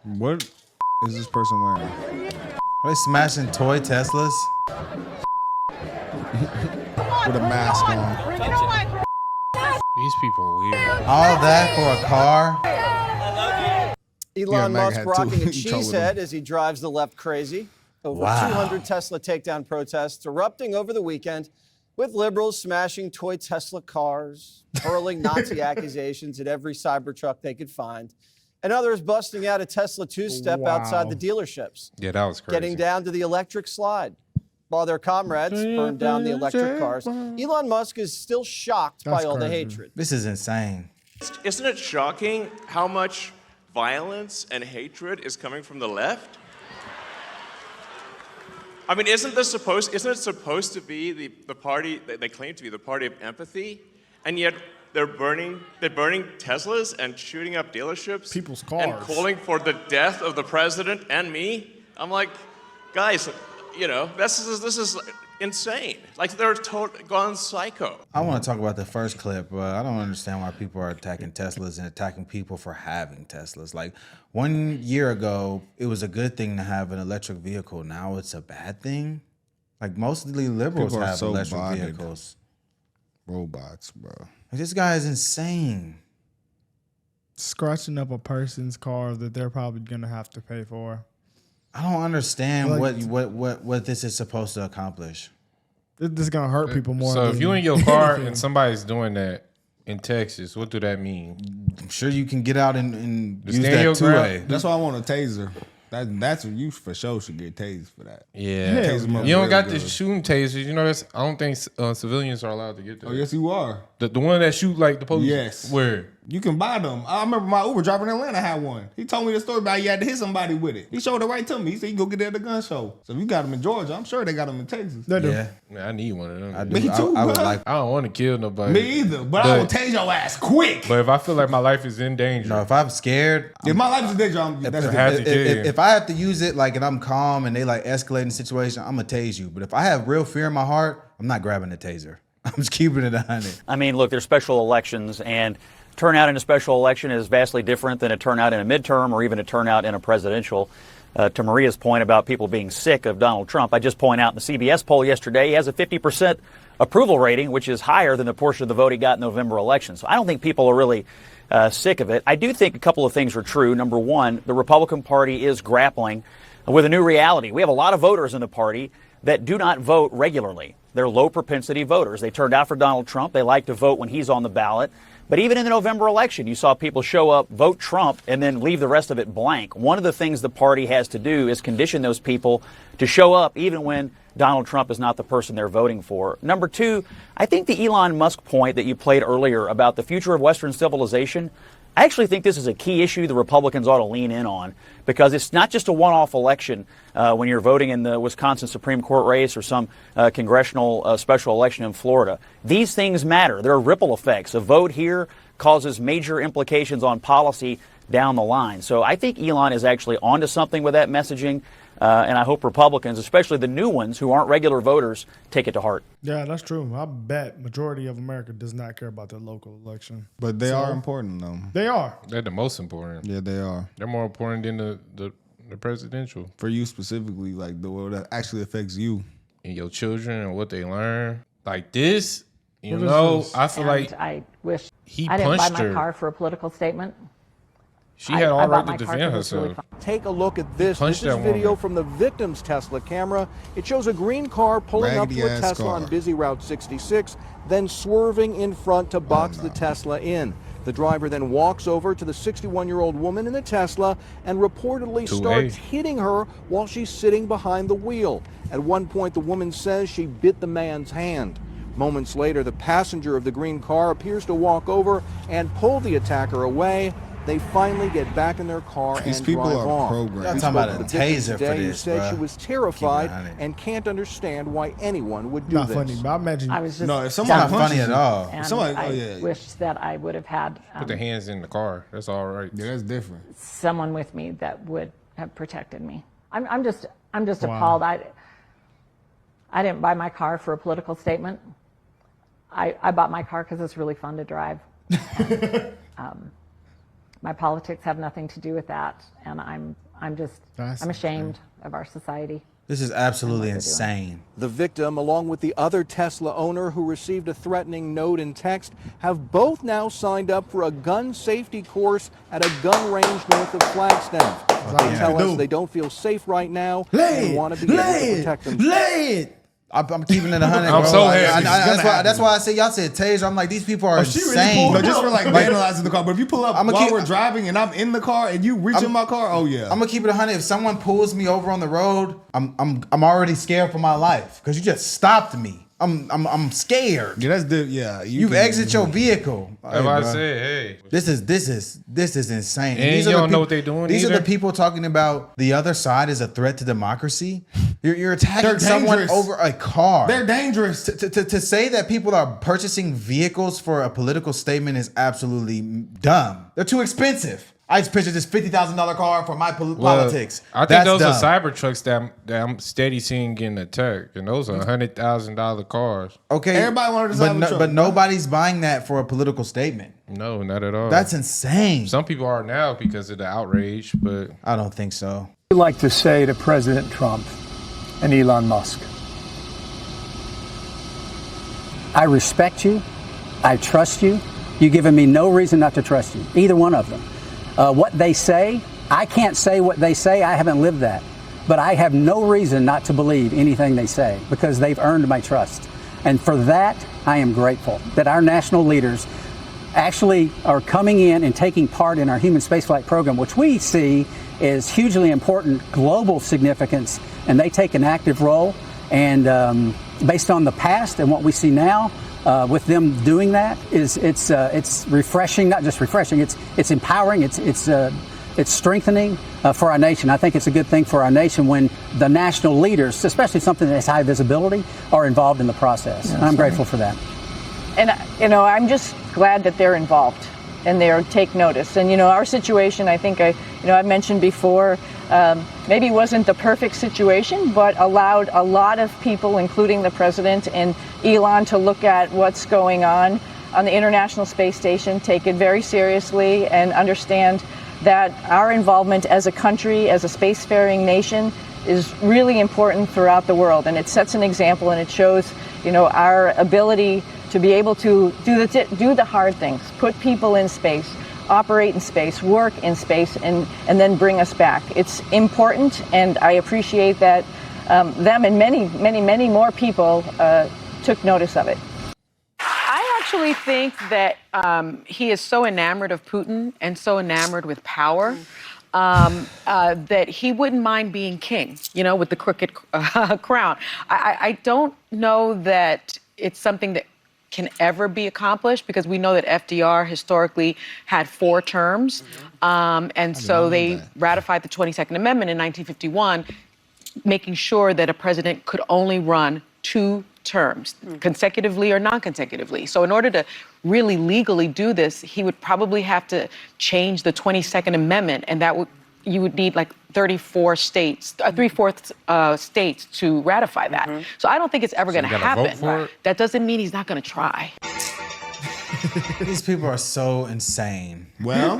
What is this person wearing? Are they smashing toy Teslas? With a mask on. These people are weird. All that for a car? Elon Meg Musk had rocking two. a cheese head as he drives the left crazy. Over 200 Tesla takedown protests erupting over the weekend, with liberals smashing toy Tesla cars, hurling Nazi accusations at every Cybertruck they could find, and others busting out a Tesla two-step outside the dealerships. Yeah, that was crazy. Getting down to the electric slide. While their comrades burned down the electric cars, Elon Musk is still shocked by all the hatred. This is insane. Isn't it shocking how much violence and hatred is coming from the left? I mean, isn't it supposed to be the party that they claim to be the party of empathy, and yet they're burning Teslas and shooting up dealerships, people's cars, and calling for the death of the president and me? I'm like, guys, you know, this is insane. Like, they're gone psycho. I want to talk about the first clip. I don't understand why people are attacking Teslas and attacking people for having Teslas. Like, 1 year ago, it was a good thing to have an electric vehicle. Now it's a bad thing. Like, mostly liberals People are have so electric bodied. vehicles. Robots, bro. Like, this guy is insane. Scratching up a person's car that they're probably gonna have to pay for. I don't understand Like, what this is supposed to accomplish. This is gonna hurt people more. So if than you in your car anything. and somebody's doing that in Texas, what do that mean? I'm sure you can get out and use stand your that two-way. ground. That's why I want a taser. That's what you for sure should get tased for that. Yeah, Tase them up you don't real got the good. shooting tasers. You know, that's I don't think civilians are allowed to get that. Oh, yes, you are. The one that shoot like the police. Yes. Where? You can buy them. I remember my Uber driver in Atlanta had one. He told me the story about he had to hit somebody with it. He showed it right to me. He said, you go get it at the gun show. So if you got them in Georgia, I'm sure they got them in Texas. They do. Yeah, Man, I need one of them. I do. Me too, I would bro. like. I don't want to kill nobody. Me either. But I will tase your ass quick. But if I feel like my life is in danger, No, if I'm scared, If my life is in danger, that's I have it. to get in. if I have to use it, like, and I'm calm and they like escalating the situation, I'm gonna tase you. But if I have real fear in my heart, I'm not grabbing the taser. I'm just keeping it 100. I mean, look, there's special elections, and turnout in a special election is vastly different than a turnout in a midterm or even a turnout in a presidential. To Maria's point about people being sick of Donald Trump, I just point out in the CBS poll yesterday, he has a 50% approval rating, which is higher than the portion of the vote he got in the November election. So I don't think people are really sick of it. I do think a couple of things are true. Number one, the Republican Party is grappling with a new reality. We have a lot of voters in the party that do not vote regularly. They're low propensity voters. They turned out for Donald Trump. They like to vote when he's on the ballot. But even in the November election, you saw people show up, vote Trump, and then leave the rest of it blank. One of the things the party has to do is condition those people to show up even when Donald Trump is not the person they're voting for. Number two, I think the Elon Musk point that you played earlier about the future of Western civilization, I actually think this is a key issue the Republicans ought to lean in on, because it's not just a one-off election when you're voting in the Wisconsin Supreme Court race or some congressional special election in Florida. These things matter. There are ripple effects. A vote here causes major implications on policy down the line. So I think Elon is actually onto something with that messaging, and I hope Republicans, especially the new ones who aren't regular voters, take it to heart. Yeah, that's true. I bet majority of America does not care about their local election. But they are important, though. They are. they're the most important. Yeah, they are. They're more important than the presidential. For you specifically, like the way that actually affects you. And your children and what they learn. Like this, you What is know, this? I feel And like I wish he I didn't buy punched my her. car for a political statement. She had all I right bought to my car defend 'cause it's really herself. fun. Take a look at this. punched This is that video woman. from the victim's Tesla camera. It shows a green car pulling up to a Raggedy-ass Tesla car. on busy Route 66, then swerving in front to box the Tesla in. The driver then walks over to the 61-year-old woman in the Tesla and reportedly 2A. starts hitting her while she's sitting behind the wheel. At one point, the woman says she bit the man's hand. Moments later, the passenger of the green car appears to walk over and pull the attacker away. They finally get back in their car These and people drive are off. programmed. We Y'all talking spoke about to a the victim taser for today who this, said bruh. she was terrified Keep it 100. and can't understand why anyone would do Not this. funny, but I imagine. I was just No, if It's someone not punches funny at you- all. and somebody- I oh, yeah. wish that I would have had Put the hands in the car. That's all right. Yeah, that's different. someone with me that would have protected me. I'm just Wow. appalled. I didn't buy my car for a political statement. I bought my car because it's really fun to drive. My politics have nothing to do with that, and I'm ashamed of our society. This is absolutely insane. The victim, along with the other Tesla owner who received a threatening note and text, have both now signed up for a gun safety course at a gun range north of Flagstaff. They tell us they don't feel safe right now and want to be able to protect themselves. I'm keeping it 100. I'm bro. so Like, happy. that's why I said y'all said taser. I'm like, these people are insane. No, just for like vandalizing the car. But if you pull up while keep- we're driving and I'm in the car and you reach in my car, oh yeah. I'm gonna keep it 100. If someone pulls me over on the road, I'm already scared for my life because you just stopped me. I'm scared. Yeah, that's the yeah. You exit your vehicle. That's why I said, hey. This is insane. And These you are the don't know what they doing These are either? the people talking about the other side is a threat to democracy. You're attacking They're someone dangerous. over a car. They're dangerous. To say that people are purchasing vehicles for a political statement is absolutely dumb. They're too expensive. I just pictured this $50,000 car for my politics. I think That's those dumb. are cyber trucks that I'm steady seeing getting attacked, and those are $100,000 cars. Okay, Everybody wanted a Cybertruck. but nobody's buying that for a political statement. No, not at all. That's insane. Some people are now because of the outrage, but I don't think so. I'd like to say to President Trump and Elon Musk, I respect you. I trust you. You've given me no reason not to trust you, either one of them. What they say, I can't say what they say. I haven't lived that. But I have no reason not to believe anything they say because they've earned my trust. And for that, I am grateful that our national leaders actually are coming in and taking part in our human spaceflight program, which we see is hugely important, global significance, and they take an active role. And based on the past and what we see now, with them doing that, it's refreshing. Not just refreshing. It's empowering. It's strengthening for our nation. I think it's a good thing for our nation when the national leaders, especially something that has high visibility, are involved in the process. And I'm grateful for that. And I'm just glad that they're involved and they take notice. And our situation, I think I've mentioned before, maybe wasn't the perfect situation, but allowed a lot of people, including the president and Elon, to look at what's going on the International Space Station, take it very seriously, and understand that our involvement as a country, as a spacefaring nation, is really important throughout the world. And it sets an example, and it shows, our ability to be able to do the hard things, put people in space, operate in space, work in space, and then bring us back. It's important, and I appreciate that them and many more people took notice of it. I actually think that he is so enamored of Putin and so enamored with power that he wouldn't mind being king, with the crooked crown. I don't know that it's something that can ever be accomplished because we know that FDR historically had 4 terms. And so they ratified the 22nd Amendment in 1951, making sure that a president could only run 2 terms, consecutively or non-consecutively. So in order to really legally do this, he would probably have to change the 22nd Amendment, and you would need like 34 states, 3/4 states to ratify that. So I don't think it's ever going to happen. That doesn't mean he's not going to try. These people are so insane. Well,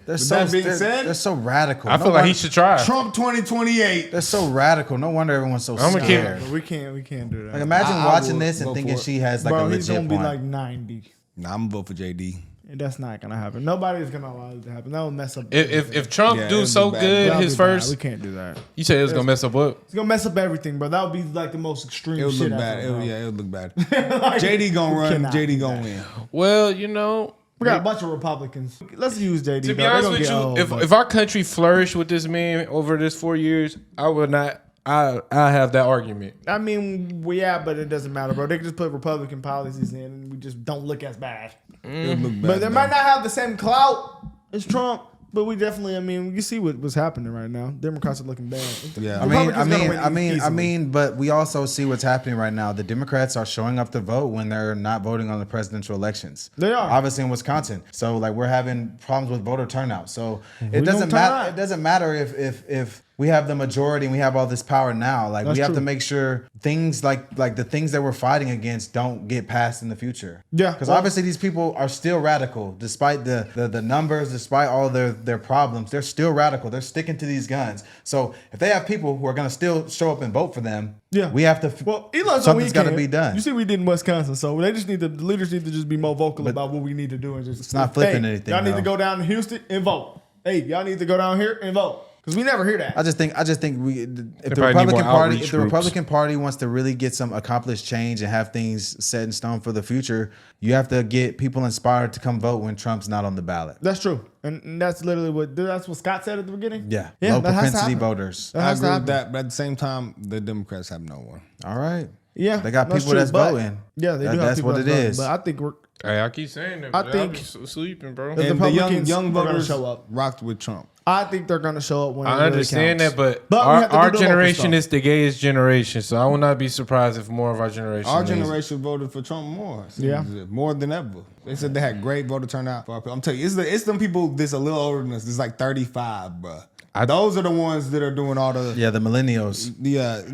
they're they're so radical. I feel like he should try. Trump 2028. They're so radical. No wonder everyone's so scared. But we can't do that. Like imagine I watching would this and vote thinking for it. she has like Bro, a he's legit gonna point. be like 90. Nah, I'm gonna vote for JD. And that's not gonna happen. Nobody's gonna allow it to happen. That will mess up. If Trump Yeah, do it'd so be bad. good That'll his be bad. first, We can't do that. you said it was gonna mess up what? It's gonna mess up everything, bro. That would be like the most extreme It would shit look bad. ever, bro. It would look bad. Like, JD gonna we run. cannot JD do gonna that. win. Well, We got a bunch of Republicans. Let's use JD. to be though. They honest gonna with get you, old, but- if our country flourished with this man over this 4 years, I would not. I have that argument. I mean, but it doesn't matter, bro. They can just put Republican policies in, and we just don't look as bad. It would look bad. But they might not have the same clout as Trump. But we definitely, you see what's happening right now. Democrats are looking bad. Yeah. Republicans gonna win but we also see what's happening right now. The Democrats are showing up to vote when they're not voting on the presidential elections. They are. Obviously in Wisconsin. So like we're having problems with voter turnout. So it We doesn't gonna turn matter. out. It doesn't matter if we have the majority and we have all this power now. Like That's we have true. to make sure things like the things that we're fighting against don't get passed in the future. Yeah, because well- obviously these people are still radical, despite the numbers, despite all their problems. They're still radical. They're sticking to these guns. So if they have people who are going to still show up and vote for them, Yeah. we have to. Well, Elon's something's got to weekend. be done. You see, we did in Wisconsin, so they just the leaders need to just be more vocal about what we need to do and just. It's not flipping anything, Y'all need though. to go down to Houston and vote. Hey, y'all need to go down here and vote because we never hear that. I just think if the probably need more Republican Party, outreach if the groups. Republican Party wants to really get some accomplished change and have things set in stone for the future, you have to get people inspired to come vote when Trump's not on the ballot. That's true, and that's literally what Scott said at the beginning. Yeah, Yeah, low that has to propensity happen. voters. That I has to agree with happen. that, but at the same time, the Democrats have no one. All right. Yeah, They got that's people true, that's but- voting. Yeah, they do have That's people what that's it voting, is. But I think we're. Hey, I keep saying that. I But think- I be sleeping, bro. The And the Republicans young are gonna voters show up. rocked with Trump. I think they're going to show up when it I really understand counts. that, but we our, have to our do the local generation stuff. is the gayest generation, so I will not be surprised if more of our generation. Our is. generation voted for Trump more. Yeah. More than ever. They said they had great voter turnout. For our people. I'm telling you, it's them people that's a little older than us. It's like 35, bro. Those are the ones that are doing all the Yeah, the millennials.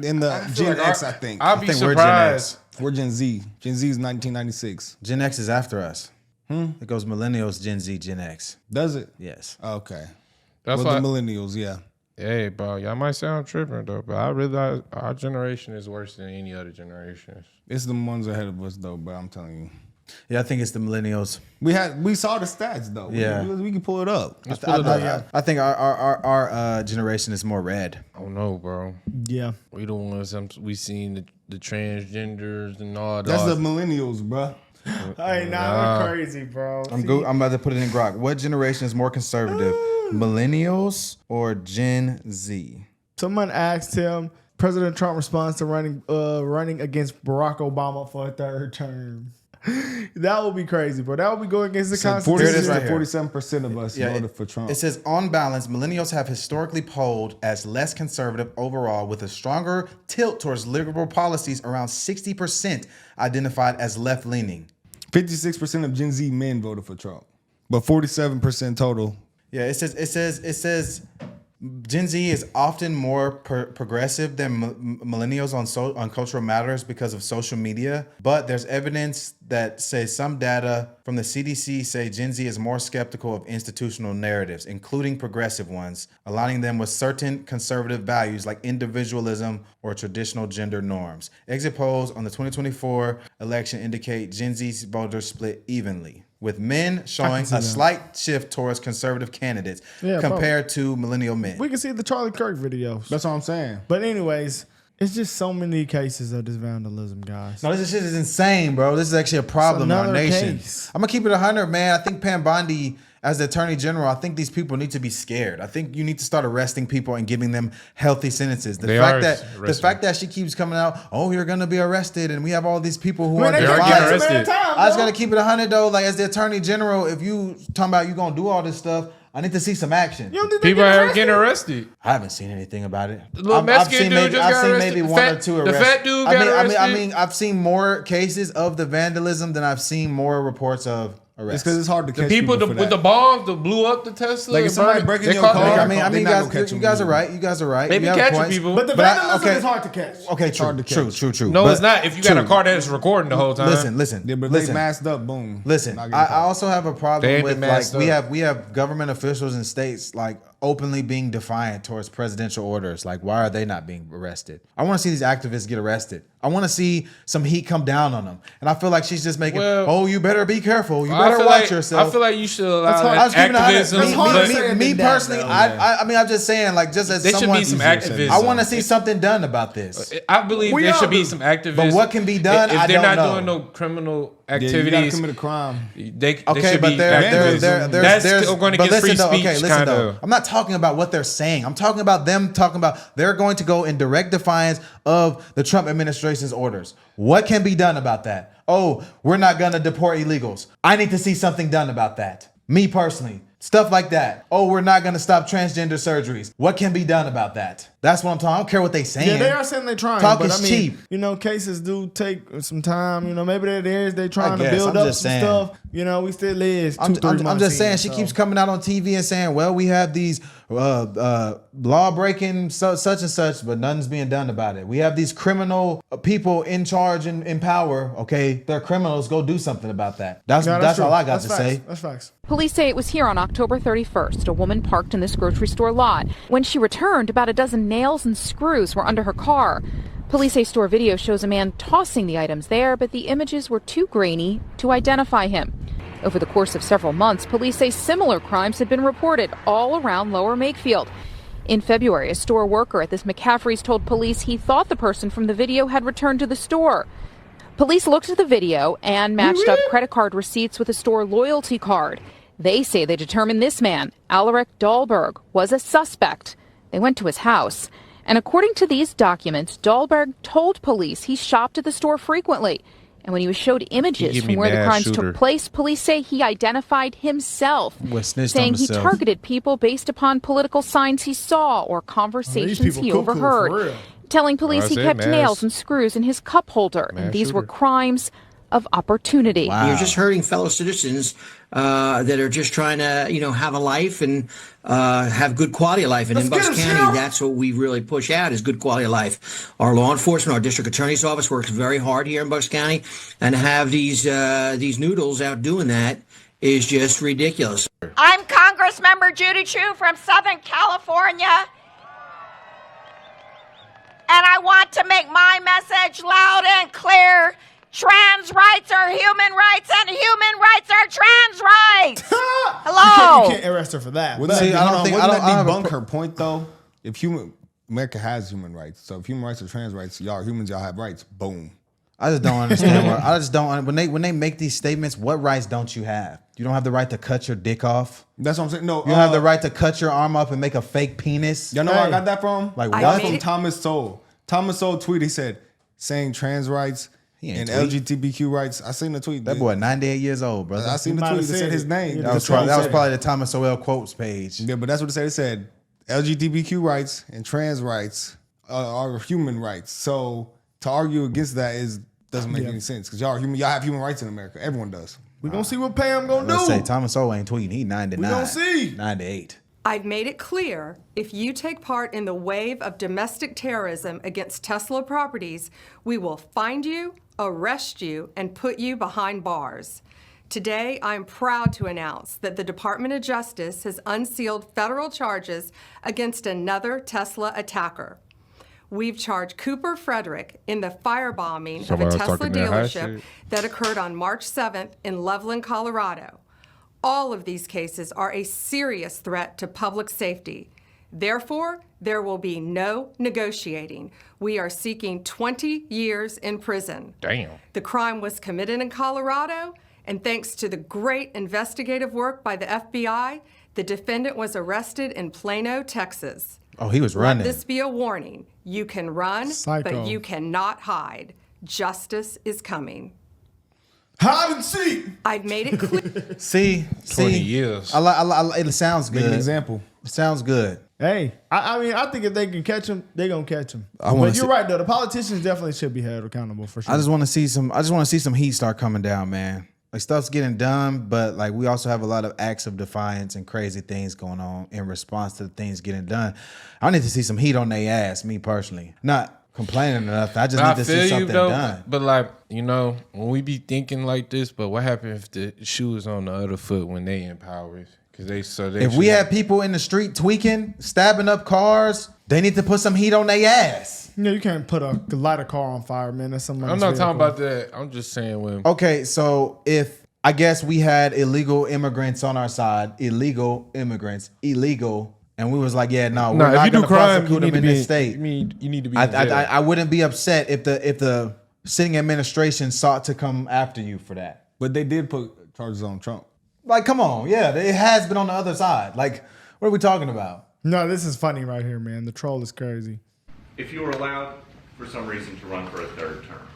in the feel Gen like X, I think. I'll be think we're Gen surprised. We're Gen Z. Gen Z is 1996. Gen X is after us. It goes millennials, Gen Z, Gen X. Does it? Yes. Okay. That's well, why. the millennials, yeah. Hey, bro, y'all might sound tripping though, but I realize our generation is worse than any other generation. It's the ones ahead of us though, but I'm telling you. Yeah, I think it's the millennials. We saw the stats though. Yeah. We can pull it up. I think our generation is more red. I don't know, bro. Yeah. We the ones we seen the transgenders and all that. That's the millennials, bro. Hey, we're crazy, bro. I'm about to put it in Grok. What generation is more conservative, millennials or Gen Z? Someone asked him, President Trump responds to running against Barack Obama for a third term. That would be crazy, bro. That would be going against the Constitution. Here it is right here. 47% of us voted for Trump. It says, on balance, millennials have historically polled as less conservative overall, with a stronger tilt towards liberal policies. Around 60% identified as left-leaning. 56% of Gen Z men voted for Trump, but 47% total. Yeah, it says Gen Z is often more progressive than millennials on cultural matters because of social media, but there's evidence that says some data from the CDC say Gen Z is more skeptical of institutional narratives, including progressive ones, aligning them with certain conservative values like individualism or traditional gender norms. Exit polls on the 2024 election indicate Gen Z voters split evenly, with men showing a slight shift towards conservative candidates compared to millennial men. We can see the Charlie Kirk videos. That's what I'm saying. But anyways, it's just so many cases of this vandalism, guys. No, this shit is insane, bro. This is actually a problem in our another nation. case. I'm gonna keep it 100, man. I think Pam Bondi, as the Attorney General, I think these people need to be scared. I think you need to start arresting people and giving them healthy sentences. The fact that she keeps coming out, oh, you're gonna be arrested, and we have all these people who are they are getting arrested. I just gotta keep it 100 though. Like, as the Attorney General, if you talking about you gonna do all this stuff, I need to see some action. People are getting arrested. I haven't seen anything about it. The little Mexican dude just got arrested. Maybe one or two arrests. The fat dude got arrested. I mean, I've seen more cases of the vandalism than I've seen more reports of It's arrests. because it's hard to catch People for with that. the bombs that blew up the Tesla. Like if somebody and breaking they your caught- car, I mean, they're not gonna guys, catch you them guys are easily. right. You guys are right. They be You have catching points. people. But the vandalism is hard to catch. Okay, hard to catch. true. No, But- it's not. If you got a car that's recording the whole time. Listen. Yeah, but listen. they masked up, boom. Listen, Not I getting caught. also have a They problem ain't with been like masked up. we have government officials in states like openly being defiant towards presidential orders. Like, why are they not being arrested? I want to see these activists get arrested. I want to see some heat come down on them. And I feel like she's just making, oh, you better be careful. You better watch yourself. I feel like you should allow I was keeping it honest. activism. Me personally, I mean, I'm just saying, like, just as There should someone, be some activism. I want to see something done about this. I believe there should be some activism. But what can be done, If I they're don't not know. doing no criminal Yeah, you gotta activities, commit a crime. they Okay, should but be there's That's going to but get free listen though, speech. okay, listen kind though. of. I'm not talking about what they're saying. I'm talking about them talking about they're going to go in direct defiance of the Trump administration's orders. What can be done about that? Oh, we're not going to deport illegals. I need to see something done about that. Me personally. Stuff like that. Oh, we're not going to stop transgender surgeries. What can be done about that? That's what I'm talking. I don't care what they saying. Yeah, they are saying they're trying. Talk but is I mean, cheap. You know, cases do take some time. You know, maybe they're trying to guess. build I'm up just some saying. stuff. You know, we still live 2-3 months. I'm just saying, in, she so. keeps coming out on TV and saying, well, we have these law breaking such and such, but nothing's being done about it. We have these criminal people in charge and in power. Okay, they're criminals. Go do something about that. That's all I got to say. That's facts. Police say it was here on October 31st. A woman parked in this grocery store lot. When she returned, about a dozen nails and screws were under her car. Police say store video shows a man tossing the items there, but the images were too grainy to identify him. Over the course of several months, police say similar crimes had been reported all around Lower Makefield. In February, a store worker at this McCaffrey's told police he thought the person from the video had returned to the store. Police looked at the video and matched up credit card receipts with a store loyalty card. They say they determined this man, Alaric Dahlberg, was a suspect. They went to his house. And according to these documents, Dahlberg told police he shopped at the store frequently. And when he was showed images from where the crimes took place, police say he identified himself, saying he targeted people based upon political signs he saw or conversations he overheard, telling police he kept nails and screws in his cup holder. And these were crimes of opportunity. Wow. You're just hurting fellow citizens that are just trying to, have a life and have good quality of life. And in Bucks County, that's what we really push out is good quality of life. Our law enforcement, our district attorney's office works very hard here in Bucks County, and to have these noodles out doing that is just ridiculous. I'm Congressmember Judy Chu from Southern California, and I want to make my message loud and clear. Trans rights are human rights, and human rights are trans rights. Hello. You can't arrest her for that. Wouldn't that debunk her point though? If America has human rights, so if human rights are trans rights, y'all are humans, y'all have rights. Boom. I just don't understand. When they make these statements, what rights don't you have? You don't have the right to cut your dick off. That's what I'm saying. No, you don't have the right to cut your arm up and make a fake penis. Y'all know where I got that from? Like what? From Thomas Sowell. Thomas Sowell tweeted. He said, saying trans rights and LGBTQ rights. I seen the tweet. That boy 98 years old, brother. I seen the tweet that said his name. That was probably the Thomas Sowell quotes page. Yeah, but that's what it said. It said LGBTQ rights and trans rights are human rights. So to argue against that doesn't make any sense because y'all are human. Y'all have human rights in America. Everyone does. We gonna see what Pam gonna do. Let's say Thomas Sowell ain't tweeting. He 99. We gonna see. 98. I've made it clear, if you take part in the wave of domestic terrorism against Tesla properties, we will find you, arrest you, and put you behind bars. Today, I'm proud to announce that the Department of Justice has unsealed federal charges against another Tesla attacker. We've charged Cooper Frederick in the firebombing of a Tesla dealership that occurred on March 7th in Loveland, Colorado. All of these cases are a serious threat to public safety. Therefore, there will be no negotiating. We are seeking 20 years in prison. Damn. The crime was committed in Colorado, and thanks to the great investigative work by the FBI, the defendant was arrested in Plano, Texas. Oh, he was running. Let this be a warning. You can run, but you cannot hide. Justice is coming. Hide and seek. I've made it clear. See, 20 years. It sounds good. Make an example. It sounds good. Hey, I mean, I think if they can catch him, they're gonna catch him. But you're right though. The politicians definitely should be held accountable for sure. I just want to see some heat start coming down, man. Like stuff's getting done, but like we also have a lot of acts of defiance and crazy things going on in response to the things getting done. I need to see some heat on their ass, me personally. Not complaining or nothing. I just need to see something done. But like, when we be thinking like this, but what happens if the shoe is on the other foot when they in power? If we have people in the street tweaking, stabbing up cars, they need to put some heat on their ass. You can't light a car on fire, man. That's something. I'm not talking about that. I'm just saying when. Okay, so if I guess we had illegal immigrants on our side, and we was like, yeah, no, we're not going to prosecute them in this state. You need to be. I wouldn't be upset if the sitting administration sought to come after you for that. But they did put charges on Trump. Like, come on, yeah, it has been on the other side. Like, what are we talking about? No, this is funny right here, man. The troll is crazy. If you were allowed, for some reason, to run for a third term,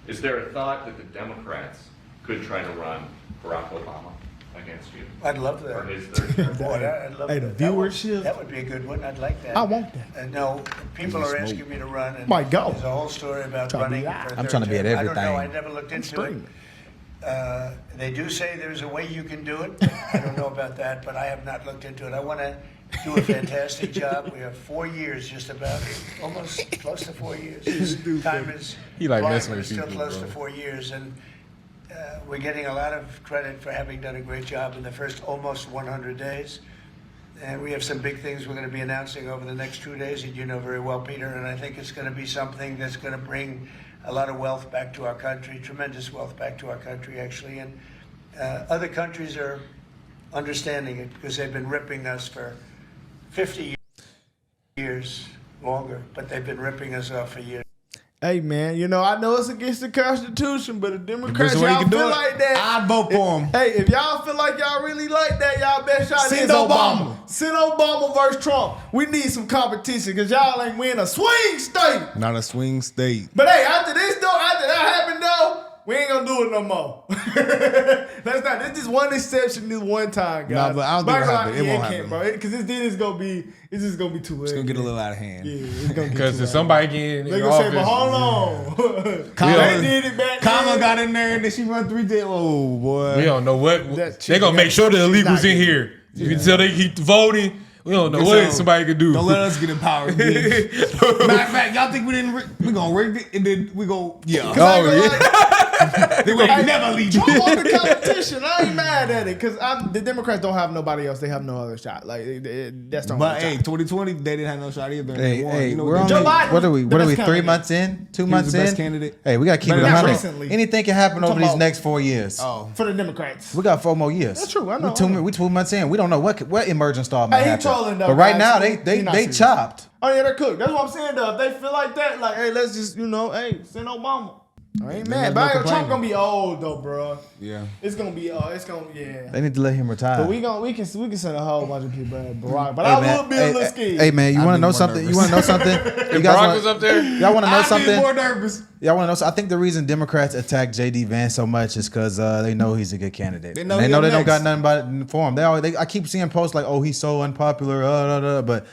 is there a thought that the Democrats could try to run Barack Obama against you? I'd love that. For his third term? Boy, I'd love the that. viewership. That would be a good one. I'd like that. I want that. No, people are asking me to run. And My God. There's a whole story about running for a third I'm trying to be at term. everything. I don't know. I never looked into it. They do say there's a way you can do it. I don't know about that, but I have not looked into it. I want to do a fantastic job. We have 4 years, just about, almost close to 4 years. Time is He like flying, messing but with it's still people, close bro. to 4 years, and we're getting a lot of credit for having done a great job in the first almost 100 days. And we have some big things we're going to be announcing over the next 2 days, and you know very well, Peter, and I think it's going to be something that's going to bring a lot of wealth back to our country, tremendous wealth back to our country, actually. And other countries are understanding it because they've been ripping us for 50 years longer, but they've been ripping us off for years. Hey, man, you know, I know it's against the Constitution, but if Democrats, If there's a way you y'all can do feel it, like that, I'd vote for 'em. Hey, if y'all feel like y'all really like that, y'all best shot Send is Obama. Obama. Send Obama versus Trump. We need some competition because y'all ain't win a swing state. Not a swing state. But hey, after this though, after that happened though, we ain't gonna do it no more. That's not. This is one exception. This one time, guys. Nah, but I don't think it'll happen. It won't happen. bro. Because then it's gonna be. It's just gonna be too late. It's gonna get a little out of hand. Yeah, it's gonna get Because too if out somebody of get hand. in They gonna say, office, but hold on. They did it back Kama then. got in there and then she run 3 days. Oh boy. we don't know what That they gonna make sure the she's not illegals in getting here until they keep voting. We don't know Good what song. somebody can do. Don't let us get in power. bitch. Matter of fact, y'all think we didn't? We gonna rig it and then we go. Yeah. Then we ain't never leave. Trump on the competition. I ain't mad at it because the Democrats don't have nobody else. They have no other shot. Like that's the only But hey, shot. 2020 they didn't have no shot either. and Hey, they won. hey, You know we're what they only, did? Joe Biden what are we? was the What are we? best 3 candidate. months in? 2 He was months the best in? candidate. Hey, we gotta keep Better it than 100. Trump. Recently. Anything can happen over talking these about- next 4 years. Oh, For the Democrats. We got 4 more years. That's true. I know, We 2 months in. We don't know what emergent star might Hey, he happen. trolling though. But right guys. now He they not serious. chopped. Oh yeah, they're cooked. That's what I'm saying though. If they feel like that, like, hey, let's just, hey, send Obama. I ain't mad. no But complaining. Trump gonna be old though, bro. yeah. It's gonna be yeah. They need to let him retire. But we can send a whole bunch of people at Barack. But Hey, I man. would be a little scared. Hey man, you I'd want to be know more something? nervous. You want to know something? You guys Barack wanna- was up there. Y'all want to know I'd something? be more nervous. Y'all want to know? So I think the reason Democrats attack J.D. Vance so much is because they know he's a good candidate. They know And he they up don't got next. nothing but for him. I keep seeing posts like, "Oh, he's so unpopular," but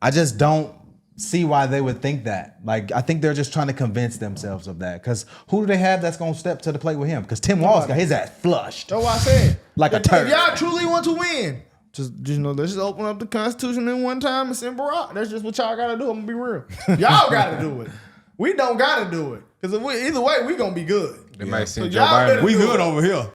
I just don't see why they would think that. Like, I think they're just trying to convince themselves of that. Because who do they have that's gonna step to the plate with him? Because Tim Walz got his ass flushed That's what I said. like a If turd. y'all truly want to win, just let's just open up the Constitution in one time and send Barack. That's just what y'all gotta do. I'm gonna be real. Y'all gotta do it. We don't gotta do it. Because either way, we gonna be good. They might send So Joe y'all Biden. better We do good it. over here.